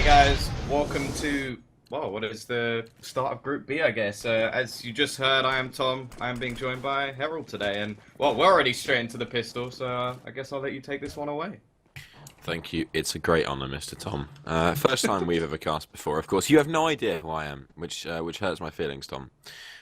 guys, welcome to, well, what is the start of Group B, I guess. As you just heard, I am Tom. I am being joined by Harold today, and, well, we're already straight into the pistol, so I guess I'll let you take this one away. Thank you. It's a great honour, Mr. Tom. First time we've ever cast before, of course. You have no idea who I am, which hurts my feelings, Tom.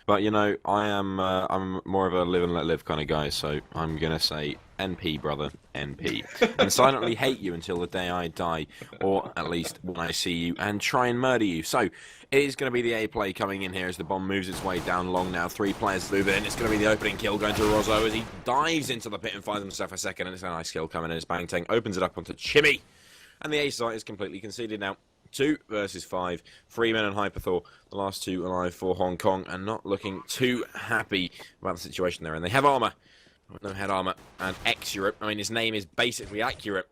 But, you know, I'm more of a live and let live kind of guy, so I'm going to say NP, brother, NP. And silently hate you until the day I die, or at least when I see you, and try and murder you. So, it is going to be the A play coming in here as the bomb moves its way down long now. 3 players move in. It's going to be the opening kill going to Rozo as he dives into the pit and finds himself a second, and it's a nice kill coming in as Bang Tang opens it up onto Chimmy. And the A site is completely conceded now. 2 versus 5. Freeman and Hyperthor, the last 2 alive for Hong Kong, and not looking too happy about the situation they're in. They have armour, no head armour, and accurate. I mean, his name is basically accurate.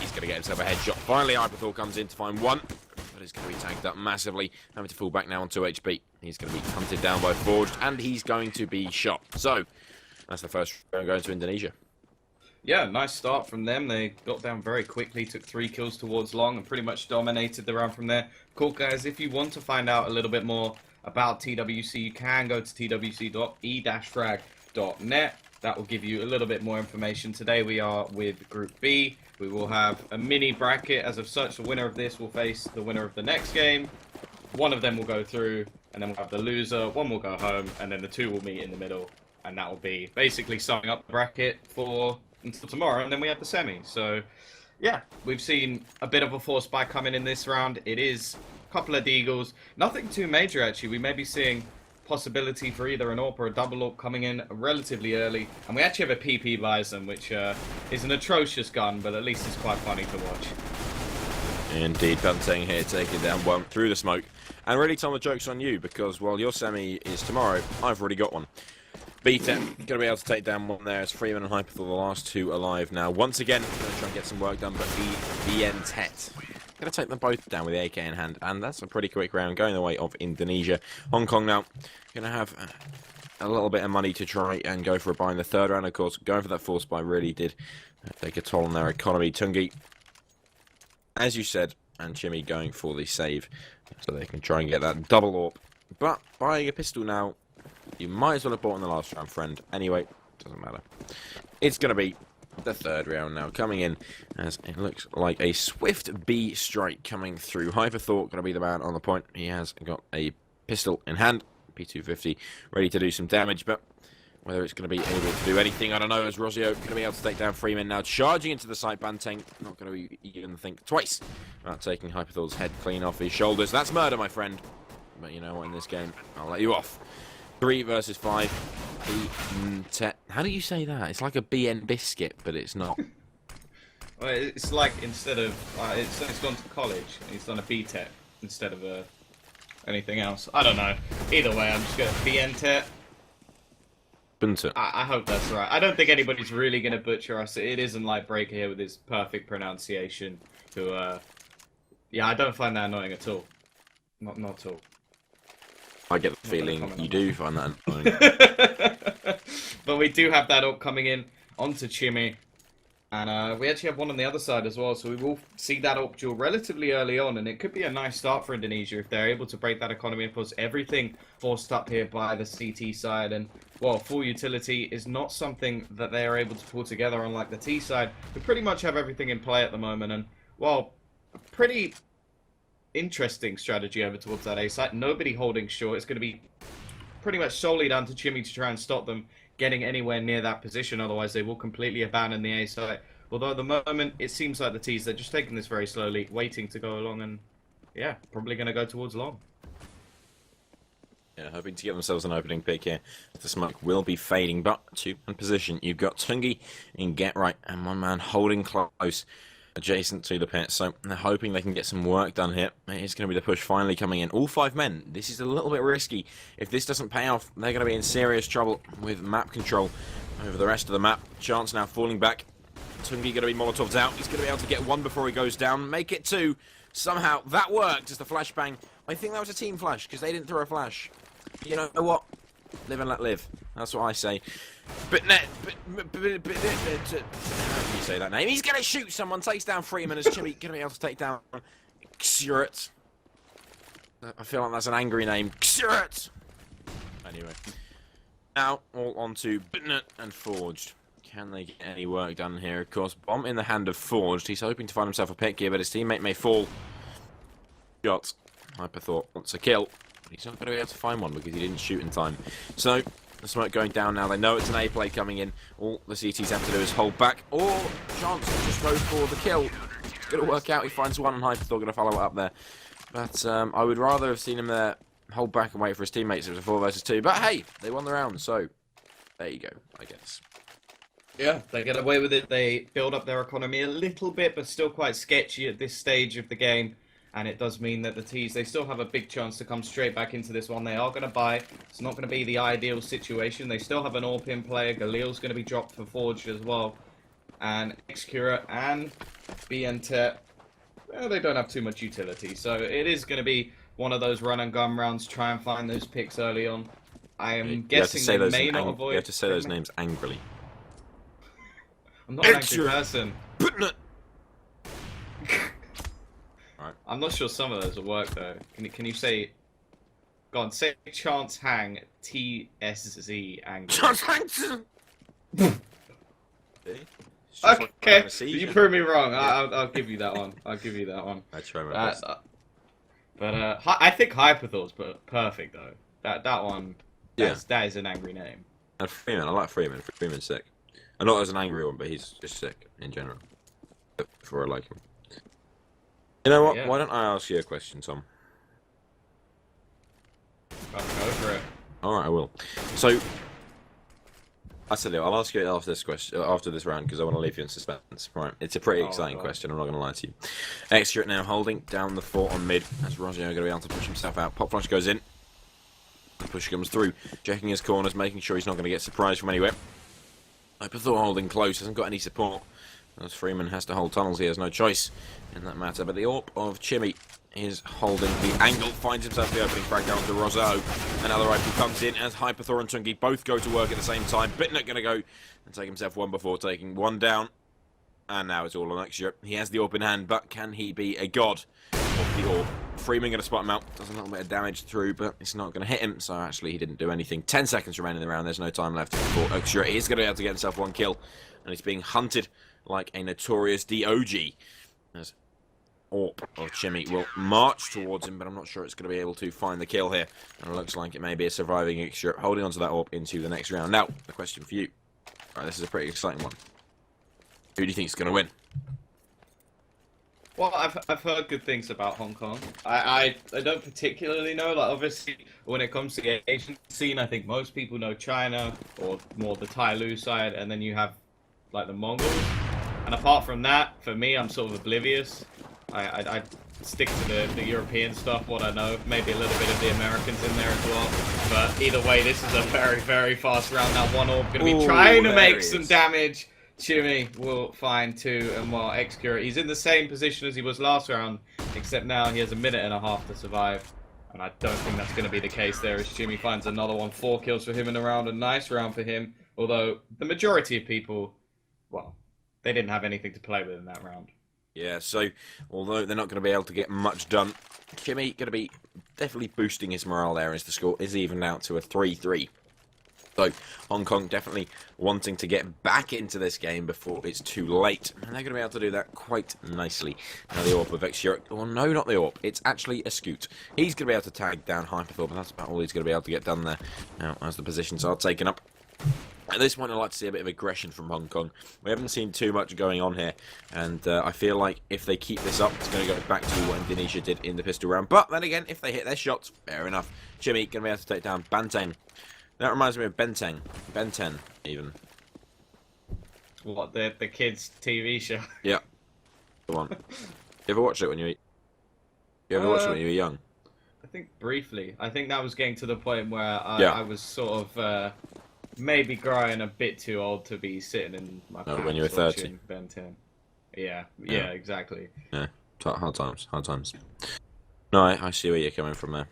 He's going to get himself a headshot. Finally, Hyperthor comes in to find 1, but he's going to be tagged up massively, having to fall back now on 2 HP. He's going to be hunted down by Forged, and he's going to be shot. So, that's the first round going to Indonesia. Yeah, nice start from them. They got down very quickly, took 3 kills towards long, and pretty much dominated the round from there. Cool, guys, if you want to find out a little bit more about TWC, you can go to twc.e-frag.net. That will give you a little bit more information. Today we are with Group B. We will have a mini bracket. As of such, the winner of this will face the winner of the next game. One of them will go through, and then we'll have the loser. One will go home, and then the 2 will meet in the middle. And that will be basically summing up the bracket for until tomorrow, and then we have the semi. So yeah, we've seen a bit of a force spike coming in this round. It is a couple of deagles, nothing too major actually. We may be seeing possibility for either an AWP or a double AWP coming in relatively early, and we actually have a PP Bison, which is an atrocious gun, but at least it's quite funny to watch. Indeed, Bunting here taking down 1 through the smoke. And really, Tom, the joke's on you, because while your semi is tomorrow, I've already got one. B10 going to be able to take down 1 there as Freeman and Hyperthor, the last 2 alive now. Once again, going to try and get some work done, but Tet going to take them both down with the AK in hand, and that's a pretty quick round going the way of Indonesia. Hong Kong now going to have a little bit of money to try and go for a buy in the 3rd round. Of course, going for that force buy really did take a toll on their economy. Tungi, as you said, and Chimmy going for the save, so they can try and get that double AWP. But buying a pistol now, you might as well have bought in the last round, friend. Anyway, doesn't matter. It's going to be the 3rd round now coming in, as it looks like a swift B strike coming through. Hyperthor going to be the man on the point. He has got a pistol in hand, P250, ready to do some damage, but whether it's going to be able to do anything, I don't know, as Rozio going to be able to take down Freeman now, charging into the site. Banteng not going to even think twice about taking Hyperthor's head clean off his shoulders. That's murder, my friend. But you know what, in this game, I'll let you off. 3 versus 5. How do you say that? It's like a BN biscuit, but it's not. Well, it's like instead of it's gone to college, he's done a BTEC instead of anything else. I don't know. Either way, I'm just going to BNTEC. I hope that's right. I don't think anybody's really going to butcher us. It isn't like Breaker here with his perfect pronunciation. Yeah, I don't find that annoying at all. Not at all. I get the feeling you do find that annoying. But we do have that up coming in onto Chimmy. And we actually have one on the other side as well. So we will see that up duel relatively early on. And it could be a nice start for Indonesia if they're able to break that economy. Of course, everything forced up here by the CT side. And, well, full utility is not something that they are able to pull together, unlike the T side. We pretty much have everything in play at the moment. And, well, pretty interesting strategy over towards that A site. Nobody holding short. It's going to be pretty much solely down to Chimmy to try and stop them getting anywhere near that position. Otherwise, they will completely abandon the A site. Although at the moment, it seems like the T's, they're just taking this very slowly, waiting to go along, and yeah, probably going to go towards long. Yeah, hoping to get themselves an opening pick here. The smoke will be fading, but 2-man position. You've got Tungi in Get Right, and 1 man holding close adjacent to the pit, so they're hoping they can get some work done here. It's going to be the push finally coming in. All 5 men. This is a little bit risky. If this doesn't pay off, they're going to be in serious trouble with map control over the rest of the map. Chance now falling back. Tungi going to be Molotov's out. He's going to be able to get 1 before he goes down. Make it 2. Somehow, that worked as the flashbang. I think that was a team flash, because they didn't throw a flash. You know what? Live and let live. That's what I say. But how do you say that name? He's going to shoot someone, takes down Freeman as Chimmy going to be able to take down Xurret. I feel like that's an angry name. Xurret! Anyway. Now, all on to Bitnet and Forged. Can they get any work done here? Of course, bomb in the hand of Forged. He's hoping to find himself a pick here, but his teammate may fall. Shot. Hyperthought wants a kill. But he's not going to be able to find one because he didn't shoot in time. So, the smoke going down now. They know it's an A play coming in. All the CTs have to do is hold back. Or, Chance just goes for the kill. It's going to work out. He finds one and Hyperthought going to follow it up there. But I would rather have seen him there hold back and wait for his teammates. It was a 4 versus 2. But hey, they won the round. So, there you go, I guess. Yeah, they get away with it. They build up their economy a little bit, but still quite sketchy at this stage of the game. And it does mean that the T's, they still have a big chance to come straight back into this one. They are going to buy. It's not going to be the ideal situation. They still have an AWP player. Galil's going to be dropped for Forge as well. And Xcura and Biente, well, they don't have too much utility. So it is going to be one of those run and gun rounds. Try and find those picks early on. I am guessing they may not avoid... You have to say those names angrily. I'm not an angry person. Right. I'm not sure some of those will work though. Can you say? Go on, say Chance Hang TSZ angry. Chance Hang. Okay, you prove me wrong. I'll give you that one. I'll give you that one. I try my best. But I think Hyperthough's perfect though. That one. That is an angry name. And Freeman, I like Freeman. Freeman's sick. And not as an angry one, but he's just sick in general. Before I like him. You know what? Yeah. Why don't I ask you a question, Tom? Go for it. Alright, I will. So, I said I'll ask you after this question, after this round, because I want to leave you in suspense. Right, it's a pretty exciting question, I'm not going to lie to you. Extra now holding down the fort on mid, as Roger going to be able to push himself out. Pop flash goes in. The push comes through, checking his corners, making sure he's not going to get surprised from anywhere. Hyperthought holding close, hasn't got any support. As Freeman has to hold tunnels, he has no choice in that matter. But the AWP of Chimmy is holding the angle, finds himself the opening frag down to Rosso. Another rifle comes in as Hyperthought and Tungi both go to work at the same time. Bitnet going to go and take himself one before taking one down. And now it's all on Extra. He has the AWP in hand, but can he be a god of the AWP? Freeman going to spot him out. Does a little bit of damage through, but it's not going to hit him. So actually, he didn't do anything. 10 seconds remaining in the round. There's no time left for Extra. He is going to be able to get himself one kill. And he's being hunted like a notorious DOG. As AWP of Chimmy will march towards him, but I'm not sure it's going to be able to find the kill here. And it looks like it may be a surviving Extra holding onto that AWP into the next round. Now, the question for you. Right, this is a pretty exciting one. Who do you think is going to win? Well, I've heard good things about Hong Kong. I don't particularly know. Like, obviously, when it comes to the Asian scene, I think most people know China or more the Tai-Lu side, and then you have like the Mongols. And apart from that, for me, I'm sort of oblivious. I stick to the European stuff, what I know. Maybe a little bit of the Americans in there as well. But either way, this is a very, very fast round. That one AWP going to be trying to make some damage. Chimmy will find two, and while Xcura, he's in the same position as he was last round, except now he has a minute and a half to survive. And I don't think that's going to be the case there as Chimmy finds another one. 4 kills for him in a round, a nice round for him. Although the majority of people, well, they didn't have anything to play with in that round. Yeah, so although they're not going to be able to get much done, Chimmy going to be definitely boosting his morale there as the score is evened out to a 3-3. So, Hong Kong definitely wanting to get back into this game before it's too late. And they're going to be able to do that quite nicely. Now the AWP of Xurek, well no, not the AWP, it's actually a Scoot. He's going to be able to tag down Hyperthought, but that's about all he's going to be able to get done there. Now, as the positions are taken up. At this point, I'd like to see a bit of aggression from Hong Kong. We haven't seen too much going on here, and I feel like if they keep this up, it's going to go back to what Indonesia did in the pistol round. But then again, if they hit their shots, fair enough. Chimmy going to be able to take down Banteng. That reminds me of Benteng. Benten, even. What, the kids' TV show? Yeah. Go on. You ever watched it when you were young? I think briefly. I think that was getting to the point where I was sort of maybe growing a bit too old to be sitting in my pants when you were 30. Ben 10. Yeah, exactly. Yeah, hard times. No, I see where you're coming from there.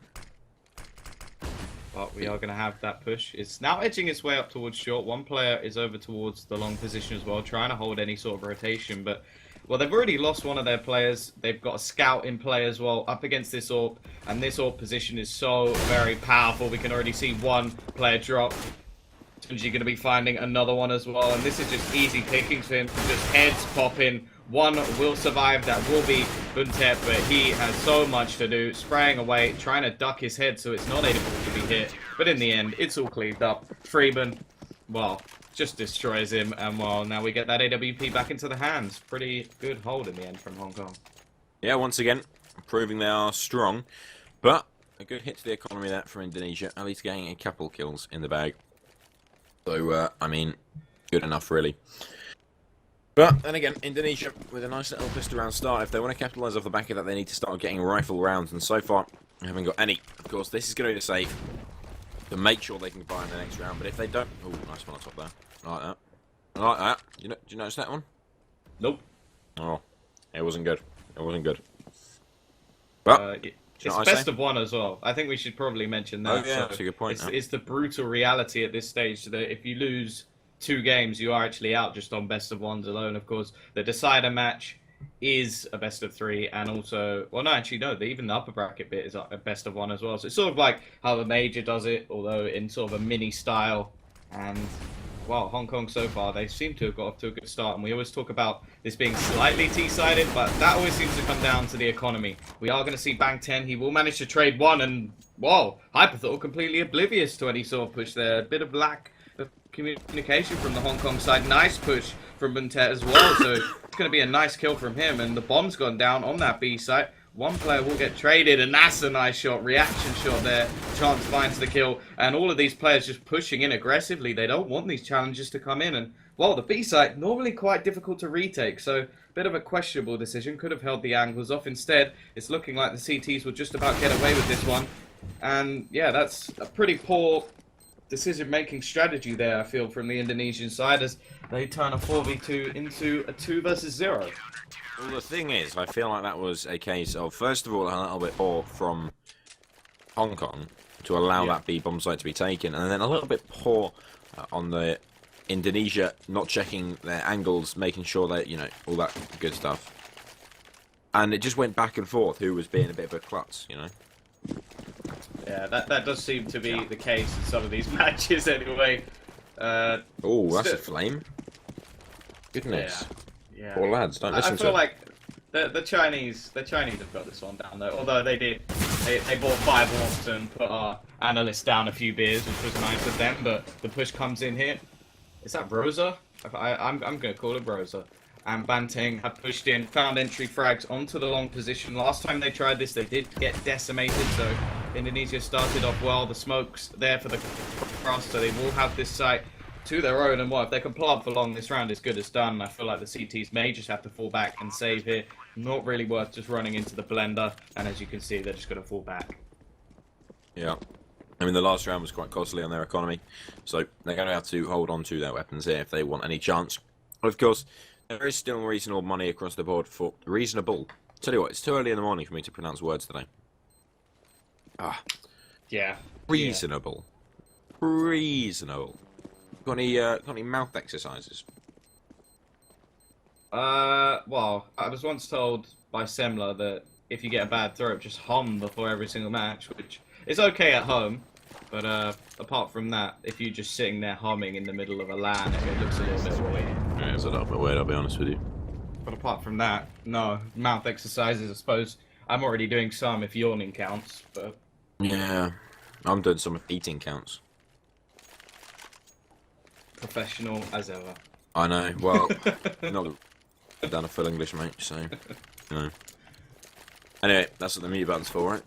But we are going to have that push. It's now edging its way up towards short. One player is over towards the long position as well, trying to hold any sort of rotation. But Well, they've already lost one of their players. They've got a scout in play as well up against this AWP. And this AWP position is so very powerful. We can already see one player drop. You're going to be finding another one as well. And this is just easy pickings for him. Just heads popping. One will survive. That will be Buntet, but he has so much to do. Spraying away, trying to duck his head so it's not able to be hit. But in the end, it's all cleaned up. Freeman, well, just destroys him. And, well, now we get that AWP back into the hands. Pretty good hold in the end from Hong Kong. Yeah, once again, proving they are strong. But a good hit to the economy there from Indonesia. At least getting a couple kills in the bag. So, I mean, good enough, really. But, then again, Indonesia, with a nice little pistol round start, if they want to capitalise off the back of that, they need to start getting rifle rounds, and so far, they haven't got any. Of course, this is going to be the save to make sure they can buy in the next round, but if they don't... Oh, nice one on top there. I like that. I like that. Do you notice that one? Nope. Oh, it wasn't good. It wasn't good. But... it's best of one as well. I think we should probably mention that. Oh, yeah, that's a good point. It's the brutal reality at this stage that if you lose 2 games, you are actually out just on best of ones alone. Of course, the decider match is a best of 3, and also, well, no, actually, no, even the upper bracket bit is a best of 1 as well. So it's sort of like how the major does it, although in sort of a mini style. And, well, Hong Kong so far, they seem to have got off to a good start. And we always talk about this being slightly T-sided, but that always seems to come down to the economy. We are going to see Bang 10. He will manage to trade 1, and, whoa, Hyperthought completely oblivious to any sort of push there. A bit of lack of communication from the Hong Kong side. Nice push from Buntet as well, so it's going to be a nice kill from him. And the bomb's gone down on that B site. One player will get traded, and that's a nice shot. Reaction shot there. Chance finds the kill, and all of these players just pushing in aggressively. They don't want these challenges to come in, and, well, the B site, normally quite difficult to retake, so a bit of a questionable decision. Could have held the angles off. Instead, it's looking like the CTs will just about get away with this one. And, yeah, that's a pretty poor decision-making strategy there, I feel, from the Indonesian side, as they turn a 4v2 into a 2 versus 0. Well, the thing is, I feel like that was a case of, first of all, a little bit poor from Hong Kong to allow that B bomb site to be taken, and then a little bit poor on the Indonesia not checking their angles, making sure that, you know, all that good stuff. And it just went back and forth who was being a bit of a klutz, you know? Yeah, that does seem to be the case in some of these matches anyway. Oh, that's a flame. Goodness. Yeah. Poor lads, don't listen to I feel like the Chinese have got this one down though. Although they bought 5 orcs and put our analysts down a few beers, which was nice of them. But the push comes in here. Is that Rosa? I'm gonna call it Rosa. And Banting have pushed in, found entry frags onto the long position. Last time they tried this, they did get decimated. So Indonesia started off well. The smoke's there for the cross, so they will have this site to their own, and what if they can pull up for long, this round is good as done. I feel like the CTs may just have to fall back and save here. Not really worth just running into the blender, and as you can see, they're just going to fall back. Yeah. I mean, the last round was quite costly on their economy, so they're going to have to hold on to their weapons here if they want any chance. Of course, there is still reasonable money across the board for... Reasonable? Tell you what, it's too early in the morning for me to pronounce words today. Ah. Yeah. Reasonable. Yeah. Reasonable. Got any mouth exercises? Well, I was once told by Semler that if you get a bad throat, just hum before every single match, which is okay at home, but apart from that, if you're just sitting there humming in the middle of a LAN, it looks a little bit weird. Yeah, it's a little bit weird, I'll be honest with you. But apart from that, no, mouth exercises, I suppose. I'm already doing some if yawning counts, but... Yeah, I'm doing some if eating counts. Professional as ever. I know, well, not done a full English, mate, so, you know. Anyway, that's what the mute button's for, right?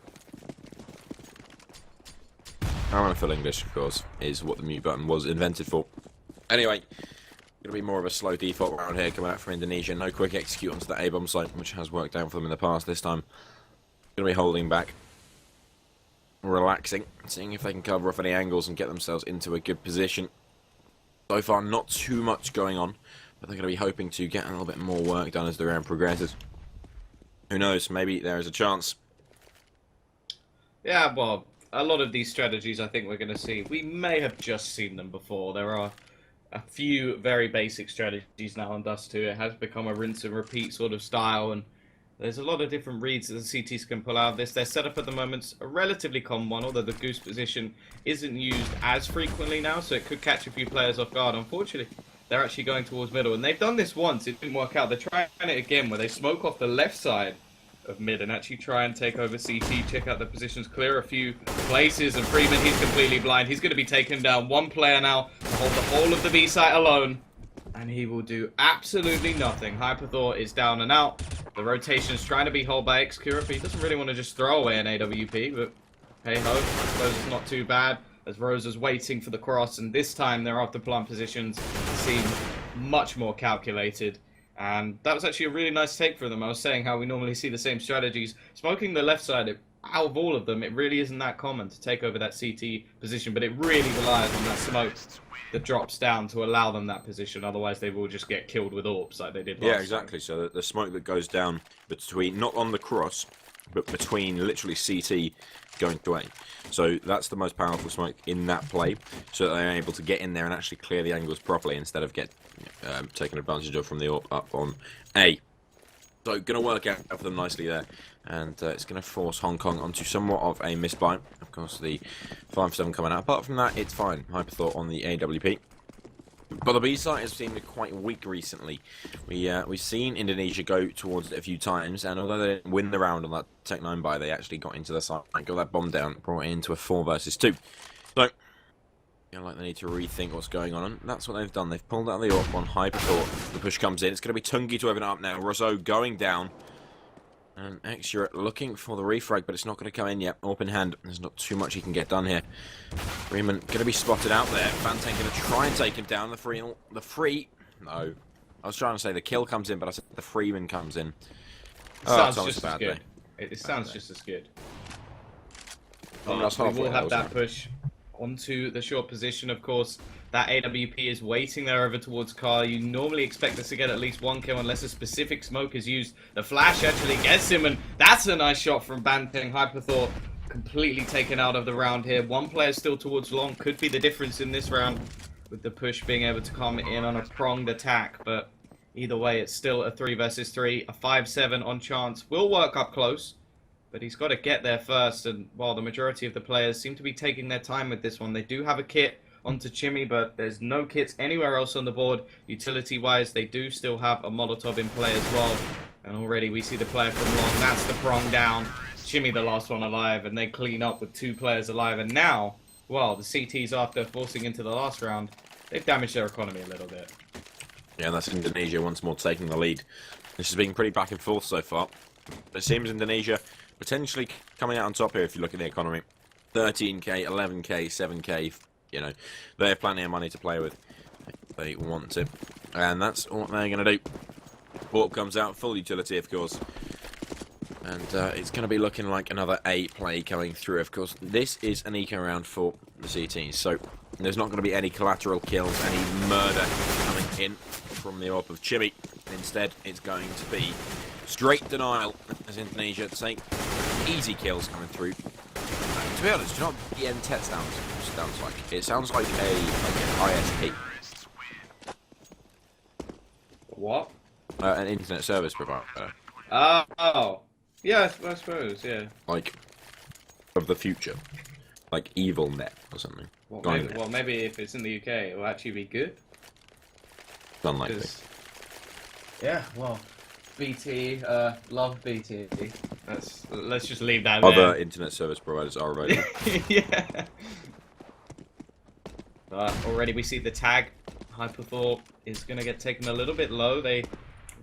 I'm a full English, of course, is what the mute button was invented for. Anyway, gonna be more of a slow default round here coming out from Indonesia. No quick execute onto that A-bomb site, which has worked out for them in the past. This time, gonna be holding back, relaxing, seeing if they can cover off any angles and get themselves into a good position. So far, not too much going on, but they're going to be hoping to get a little bit more work done as the round progresses. Who knows, maybe there is a chance. Yeah, well, a lot of these strategies I think we're going to see. We may have just seen them before. There are a few very basic strategies now on Dust 2. It has become a rinse and repeat sort of style, and there's a lot of different reads that the CTs can pull out of this. Their setup at the moment's a relatively common one, although the goose position isn't used as frequently now, so it could catch a few players off guard. Unfortunately, they're actually going towards middle, and they've done this once. It didn't work out. They're trying it again, where they smoke off the left side of mid and actually try and take over CT, check out the positions, clear a few places, and Freeman, he's completely blind. He's going to be taken down. One player now to hold the whole of the B site alone, and he will do absolutely nothing. Hyperthor is down and out. The rotation's trying to be held by Xcura. He doesn't really want to just throw away an AWP, but hey ho, I suppose it's not too bad, as Rose is waiting for the cross, and this time their after plant positions seem much more calculated. And that was actually a really nice take for them. I was saying how we normally see the same strategies. Smoking the left side, out of all of them, it really isn't that common to take over that CT position, but it really relies on that smoke that drops down to allow them that position. Otherwise, they will just get killed with AWPs like they did last Yeah, exactly. time. So the smoke that goes down between, not on the cross, but between literally CT going to A. So that's the most powerful smoke in that play, so that they're able to get in there and actually clear the angles properly instead of get taken advantage of from the AWP up on A. So going to work out for them nicely there, and it's going to force Hong Kong onto somewhat of a misbuy. Of course, the 5-7 coming out. Apart from that, it's fine. Hyperthought on the AWP. But the B site has seemed quite weak recently. We've seen Indonesia go towards it a few times, and although they didn't win the round on that Tech 9 buy, they actually got into the site and got that bomb down, brought it into a 4 versus 2. So, like they need to rethink what's going on, and that's what they've done. They've pulled out the AWP on Hyperthought. The push comes in. It's going to be Tungi to open it up now. Rousseau going down. And Xura looking for the refrag, but it's not going to come in yet. Open hand. There's not too much he can get done here. Freeman going to be spotted out there. Fantan going to try and take him down. The free. No. I was trying to say the kill comes in, but I said the Freeman comes in. It sounds just as good. It sounds just as good. We will have that push onto the short position, of course. That AWP is waiting there over towards Car. You normally expect us to get at least one kill unless a specific smoke is used. The flash actually gets him, and that's a nice shot from Banteng. Hyperthought completely taken out of the round here. One player still towards long. Could be the difference in this round with the push being able to come in on a pronged attack. But either way, it's still a 3 versus 3. A 5-7 on chance. Will work up close, but he's got to get there first. And while the majority of the players seem to be taking their time with this one, they do have a kit onto Chimmy, but there's no kits anywhere else on the board. Utility-wise, they do still have a Molotov in play as well. And already we see the player from long. That's the prong down. Chimmy the last one alive, and they clean up with 2 players alive. And now, well, the CTs, after forcing into the last round, they've damaged their economy a little bit. Yeah, and that's Indonesia once more taking the lead. This has been pretty back and forth so far. It seems Indonesia potentially coming out on top here if you look at the economy. 13k, 11k, 7k, you know, they have plenty of money to play with. They want to. And that's what they're going to do. Warp comes out, full utility, of course. And it's going to be looking like another A play coming through, of course. This is an eco round for the CTs, so there's not going to be any collateral kills, any murder coming in from the AWP of Chimmy. Instead, it's going to be straight denial as Indonesia take easy kills coming through. To be honest, do you know what the NTET sounds like? It sounds like an ISP. What? An internet service provider. Oh. Yeah, I suppose, yeah. Like, of the future. Like Evil Net or something. Well, maybe if it's in the UK, it will actually be good. Unlikely. Yeah, well, BT, love BT. Let's just leave that Other there. internet service providers are available. Yeah. But already we see the tag. Hyperthought is going to get taken a little bit low. They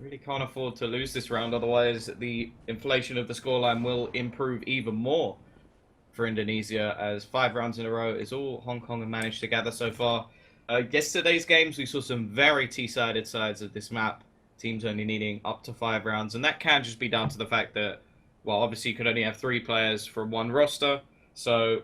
really can't afford to lose this round, otherwise the inflation of the scoreline will improve even more for Indonesia, as 5 rounds in a row is all Hong Kong have managed to gather so far. Yesterday's games, we saw some very T-sided sides of this map. Teams only needing up to 5 rounds, and that can just be down to the fact that, well, obviously you could only have 3 players from one roster, so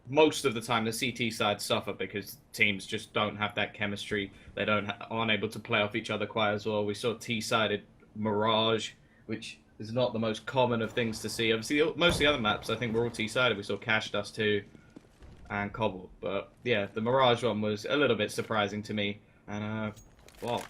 most of the time the CT side suffer because teams just don't have that chemistry. They aren't able to play off each other quite as well. We saw T-sided Mirage, which is not the most common of things to see. Obviously, most of the other maps, I think, were all T-sided. We saw Cash Dust 2 and Cobble. But yeah, the Mirage one was a little bit surprising to me. And, well,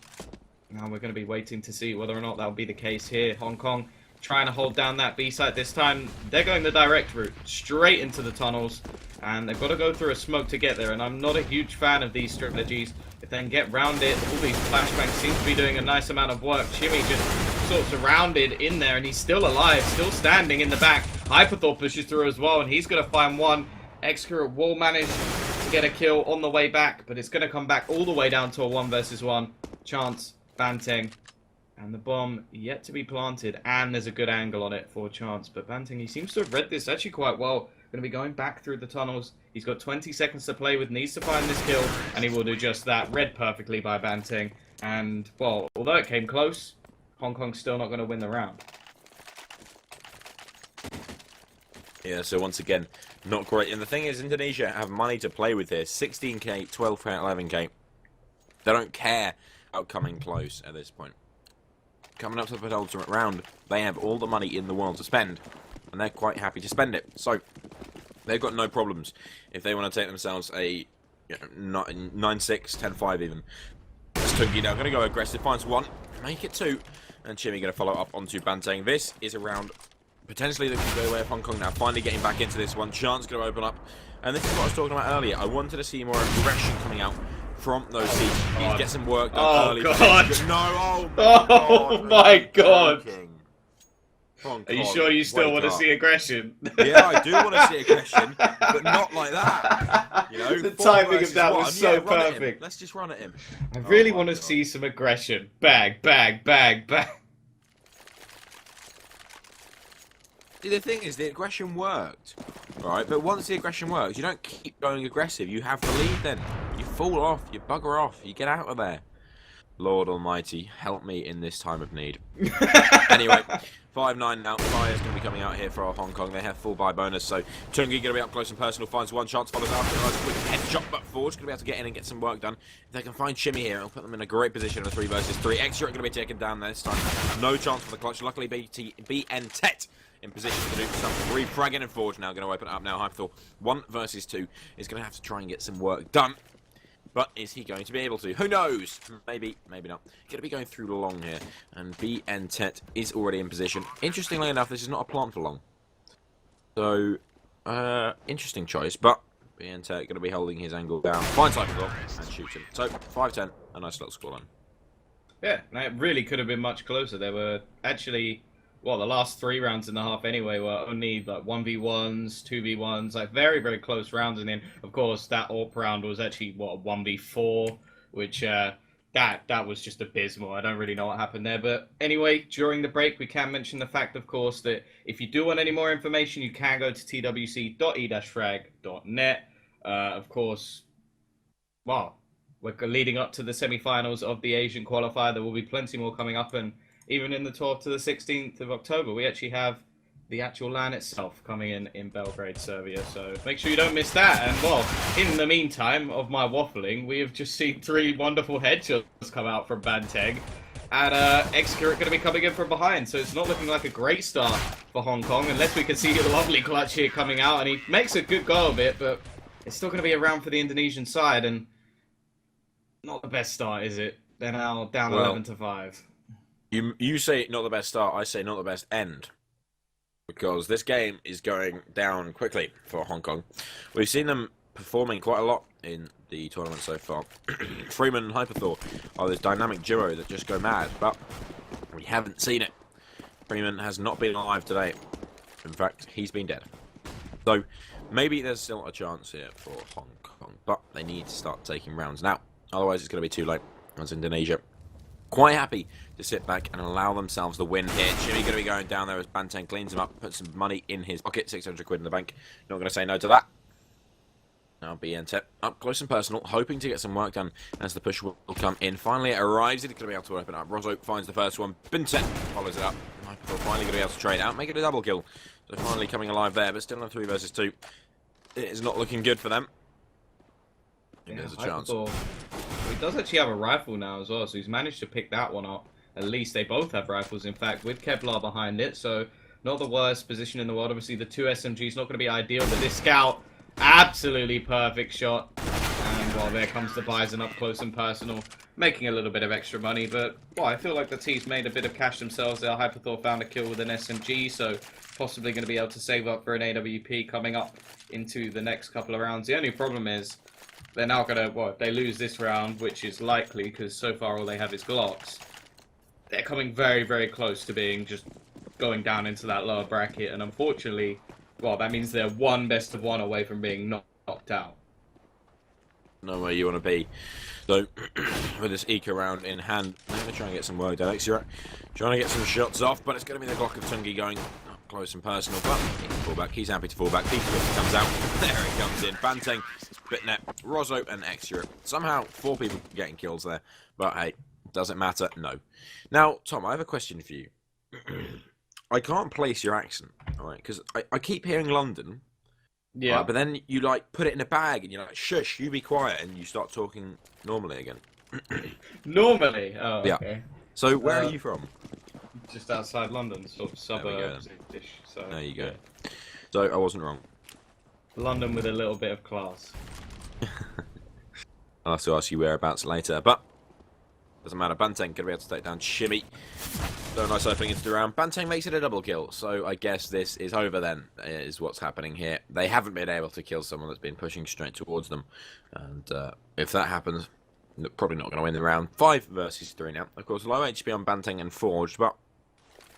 now we're going to be waiting to see whether or not that will be the case here. Hong Kong trying to hold down that B site this time. They're going the direct route, straight into the tunnels. And they've got to go through a smoke to get there. And I'm not a huge fan of these strategies. If they can get round it, all these flashbangs seem to be doing a nice amount of work. Chimmy just sort of surrounded in there, and he's still alive, still standing in the back. Hyperthor pushes through as well, and he's going to find one. Excurrent will manage to get a kill on the way back, but it's going to come back all the way down to a 1 versus 1. Chance, Banteng, and the bomb yet to be planted, and there's a good angle on it for Chance. But Banteng, he seems to have read this actually quite well. Going to be going back through the tunnels. He's got 20 seconds to play with, needs to find this kill, and he will do just that. Read perfectly by Banteng. And, well, although it came close, Hong Kong's still not going to win the round. Yeah, so once again, not great. And the thing is, Indonesia have money to play with here. 16k, 12k, 11k. They don't care about coming close at this point. Coming up to the penultimate round, they have all the money in the world to spend. And they're quite happy to spend it. So, they've got no problems if they want to take themselves a 9-6, 10-5 even. Stungi now going to go aggressive, finds one, make it 2. And Chimmy going to follow up onto Banteng. This is a round potentially that can go away of Hong Kong now. Finally getting back into this one. Chance going to open up. And this is what I was talking about earlier. I wanted to see more aggression coming out from those teams. You need to get some work done early. God. No, oh my God. On, Are you sure you still want to see aggression? Yeah, I do want to see aggression, but not like that. You know, the timing of that was so perfect. Let's just run at him. I really want to see some aggression. Bag, bag, bag, bag. See, the thing is, the aggression worked, right? But once the aggression works, you don't keep going aggressive. You have the lead then. You fall off, you bugger off, you get out of there. Lord Almighty, help me in this time of need. Anyway, 5-9 now. Fire's going to be coming out here for Hong Kong. They have full buy bonus, so Tungi going to be up close and personal. Finds one chance, follows after. Nice quick headshot, but Ford's going to be able to get in and get some work done. If they can find Chimmy here, it'll put them in a great position in a 3 versus 3. Extra going to be taken down there this time. No chance for the clutch. Luckily, BN Tet in position to do something. Refragging and Forge now going to open it up now. Hyperthor 1 versus 2 is going to have to try and get some work done. But is he going to be able to? Who knows? Maybe, maybe not. Going to be going through long here. And BN Tet is already in position. Interestingly enough, this is not a plant for long. So, interesting choice. But BN Tet going to be holding his angle down. Finds Hyperthor and shoots him. So, 5-10. A nice little scoreline. Yeah, it really could have been much closer. There were actually... Well, the last 3 rounds and a half anyway were only like 1v1s, 2v1s, like very, very close rounds. And then, of course, that AWP round was actually, what, 1v4, which that was just abysmal. I don't really know what happened there. But anyway, during the break, we can mention the fact, of course, that if you do want any more information, you can go to twc.e-frag.net. Of course, well, we're leading up to the semi-finals of the Asian Qualifier. There will be plenty more coming up, and even in the 12th to the 16th of October, we actually have the actual LAN itself coming in Belgrade, Serbia. So make sure you don't miss that. And, well, in the meantime of my waffling, we have just seen 3 wonderful headshots come out from Banteng. And Excurrent going to be coming in from behind. So it's not looking like a great start for Hong Kong, unless we can see a lovely clutch here coming out. And he makes a good go of it, but it's still going to be a round for the Indonesian side. And not the best start, is it? They're now down 11-5. You say not the best start, I say not the best end. Because this game is going down quickly for Hong Kong. We've seen them performing quite a lot in the tournament so far. Freeman and Hyperthor are this dynamic duo that just go mad, but we haven't seen it. Freeman has not been alive today. In fact, he's been dead. So, maybe there's still a chance here for Hong Kong, but they need to start taking rounds now. Otherwise, it's going to be too late. As Indonesia quite happy to sit back and allow themselves the win here. Jimmy going to be going down there as Banteng cleans him up, puts some money in his pocket, 600 quid in the bank. Not going to say no to that. Now BN Tet up close and personal, hoping to get some work done as the push will come in. Finally it arrives, he's going to be able to open up. Rozo finds the first one, Bintett follows it up. Finally going to be able to trade out, make it a double kill. So finally coming alive there, but still in a 3 versus 2. It is not looking good for them. Yeah, there's a chance. He does actually have a rifle now as well, so he's managed to pick that one up. At least they both have rifles, in fact, with Kevlar behind it, so not the worst position in the world. Obviously, the 2 SMGs not going to be ideal, but this scout, absolutely perfect shot. And well, there comes the Bison up close and personal, making a little bit of extra money. But, well, I feel like the T's made a bit of cash themselves. Their Hyperthor found a kill with an SMG, so possibly going to be able to save up for an AWP coming up into the next couple of rounds. The only problem is they're now going to, well, if they lose this round, which is likely because so far all they have is Glocks, they're coming very, very close to being just going down into that lower bracket. And unfortunately, well, that means they're one best of one away from being knocked out. Know where you want to be. So, with this eco round in hand, I'm going to try and get some work done. You're trying to get some shots off, but it's going to be the Glock of Tungi going up close and personal. But he can fall back. He's happy to fall back. P50 comes out. There he comes in. Banteng, Bitnet, Rozo, and Exura. Somehow, 4 people getting kills there. But hey, does it matter? No. Now, Tom, I have a question for you. I can't place your accent, alright? Because I keep hearing London. Yeah. Right, but then you like put it in a bag and you're like, shush, you be quiet, and you start talking normally again. Normally? Oh, yeah. Okay. So where are you from? Just outside London, sort of suburbs-ish. So, there you go. Yeah. So I wasn't wrong. London with a little bit of class. I'll have to ask you whereabouts later, but doesn't matter. Banteng gonna be able to take down Shimmy. So nice opening into the round. Banteng makes it a double kill, so I guess this is over then, is what's happening here. They haven't been able to kill someone that's been pushing straight towards them, and if that happens, they're probably not going to win the round. 5 versus 3 now. Of course, low HP on Banteng and Forged, but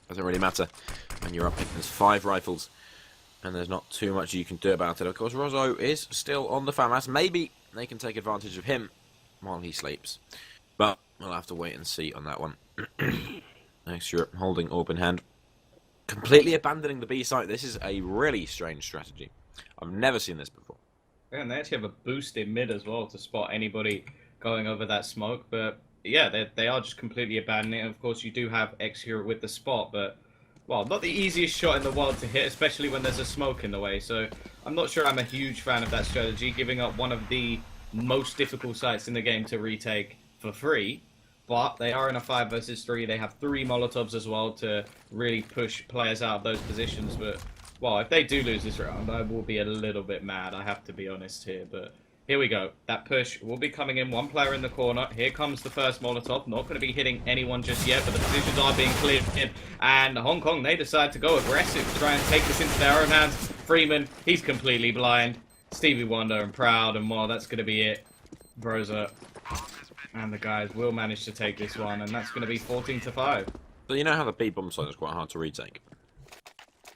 doesn't really matter when you're up against 5 rifles, and there's not too much you can do about it. Of course, Rozo is still on the FAMAS. Maybe they can take advantage of him while he sleeps, but we'll have to wait and see on that one. Extra holding open hand, completely abandoning the B site. This is a really strange strategy. I've never seen this before. Yeah, and they actually have a boost in mid as well to spot anybody going over that smoke. But yeah, they are just completely abandoning it. Of course, you do have Exura with the spot, but well, not the easiest shot in the world to hit, especially when there's a smoke in the way. So I'm not sure I'm a huge fan of that strategy, giving up one of the most difficult sites in the game to retake for free. But they are in a 5 versus 3. They have 3 Molotovs as well to really push players out of those positions. But, well, if they do lose this round, I will be a little bit mad. I have to be honest here. But here we go. That push will be coming in. 1 player in the corner. Here comes the first Molotov. Not going to be hitting anyone just yet, but the positions are being cleared in. And Hong Kong, they decide to go aggressive to try and take this into their own hands. Freeman, he's completely blind. Stevie Wonder and Proud, and well, that's going to be it. Broza and the guys will manage to take this one, and that's going to be 14-5. So you know how the B bomb site is quite hard to retake?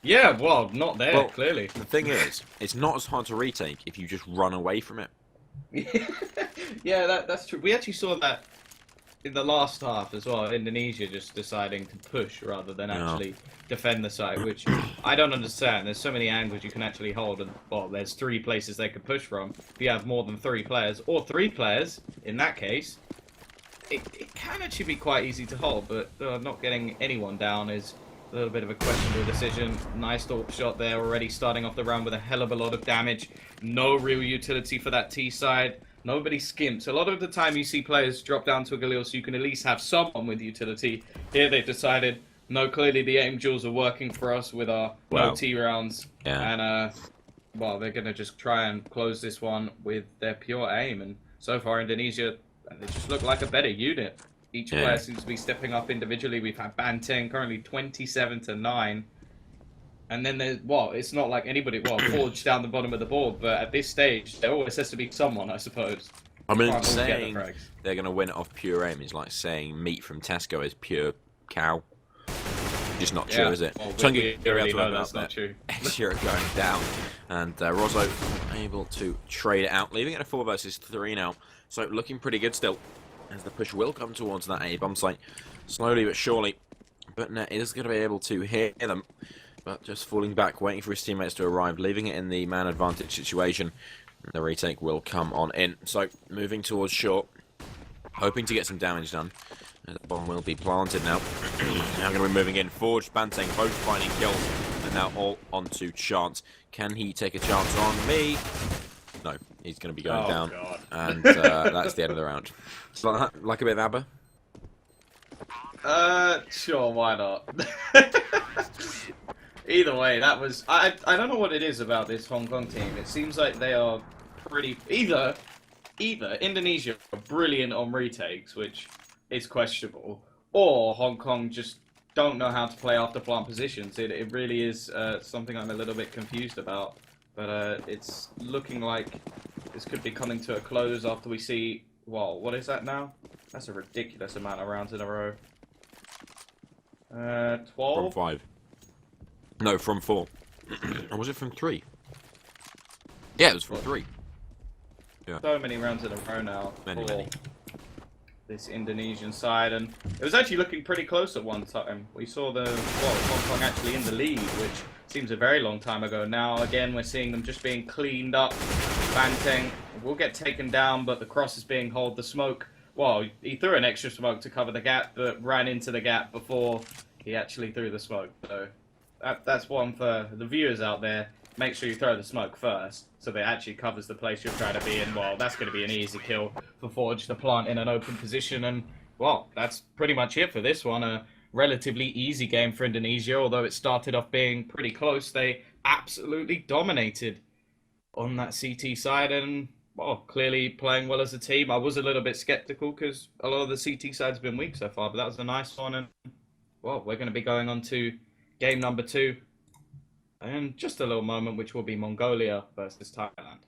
Yeah, well, not there, clearly. The thing is, it's not as hard to retake if you just run away from it. Yeah, that's true. We actually saw that in the last half as well. Indonesia just deciding to push rather than actually defend the site, which I don't understand. There's so many angles you can actually hold, and well, there's 3 places they could push from. If you have more than 3 players, or 3 players, in that case, it can actually be quite easy to hold, but not getting anyone down is a little bit of a questionable decision. Nice AWP shot there, already starting off the round with a hell of a lot of damage. No real utility for that T side. Nobody skimps. A lot of the time you see players drop down to a Galil so you can at least have someone with utility. Here they've decided, no, clearly the aim duels are working for us with our no T rounds. Yeah. And, well, they're going to just try and close this one with their pure aim. And so far, Indonesia, they just look like a better unit. Each player seems to be stepping up individually. We've had Banteng currently 27-9. And then there's, well, it's not like anybody, Forged down the bottom of the board, but at this stage, there always has to be someone, I suppose. I mean, saying they're going to win it off pure aim is like saying meat from Tesco is pure cow. Just not true, is it? Well, we already know that's not true. Exura going down, and Rozo able to trade it out, leaving it a 4 versus 3 now. So looking pretty good still, as the push will come towards that A bomb site, slowly but surely. But Net is going to be able to hit them, but just falling back, waiting for his teammates to arrive, leaving it in the man advantage situation. The retake will come on in. So moving towards short, hoping to get some damage done. The bomb will be planted now. Now going to be moving in. Forged, Banteng, both finding kills, and now all onto Chance. Can he take a chance on me? No, he's going to be going down, God. And that's the end of the round. So, like a bit of ABBA? Sure, why not? Either way, that was... I don't know what it is about this Hong Kong team. It seems like they are pretty... Either either Indonesia are brilliant on retakes, which is questionable, or Hong Kong just don't know how to play after plant positions. It really is something I'm a little bit confused about. But it's looking like this could be coming to a close after we see... Well, what is that now? That's a ridiculous amount of rounds in a row. 12? From 5. No, from 4. Or was it from 3? Yeah, it was from 3. Yeah. So many rounds in a row now. Many. This Indonesian side, and it was actually looking pretty close at one time. We saw Hong Kong actually in the lead, which seems a very long time ago. Now again, we're seeing them just being cleaned up. Banteng will get taken down, but the cross is being held. The smoke, well, he threw an extra smoke to cover the gap, but ran into the gap before he actually threw the smoke. So that's one for the viewers out there. Make sure you throw the smoke first, so that it actually covers the place you're trying to be in. Well, that's going to be an easy kill for Forge to plant in an open position, and, well, that's pretty much it for this one. A relatively easy game for Indonesia, although it started off being pretty close. They absolutely dominated on that CT side, and, well, clearly playing well as a team. I was a little bit skeptical, because a lot of the CT side's been weak so far, but that was a nice one, and, well, we're going to be going on to game number 2. And just a little moment, which will be Mongolia versus Thailand.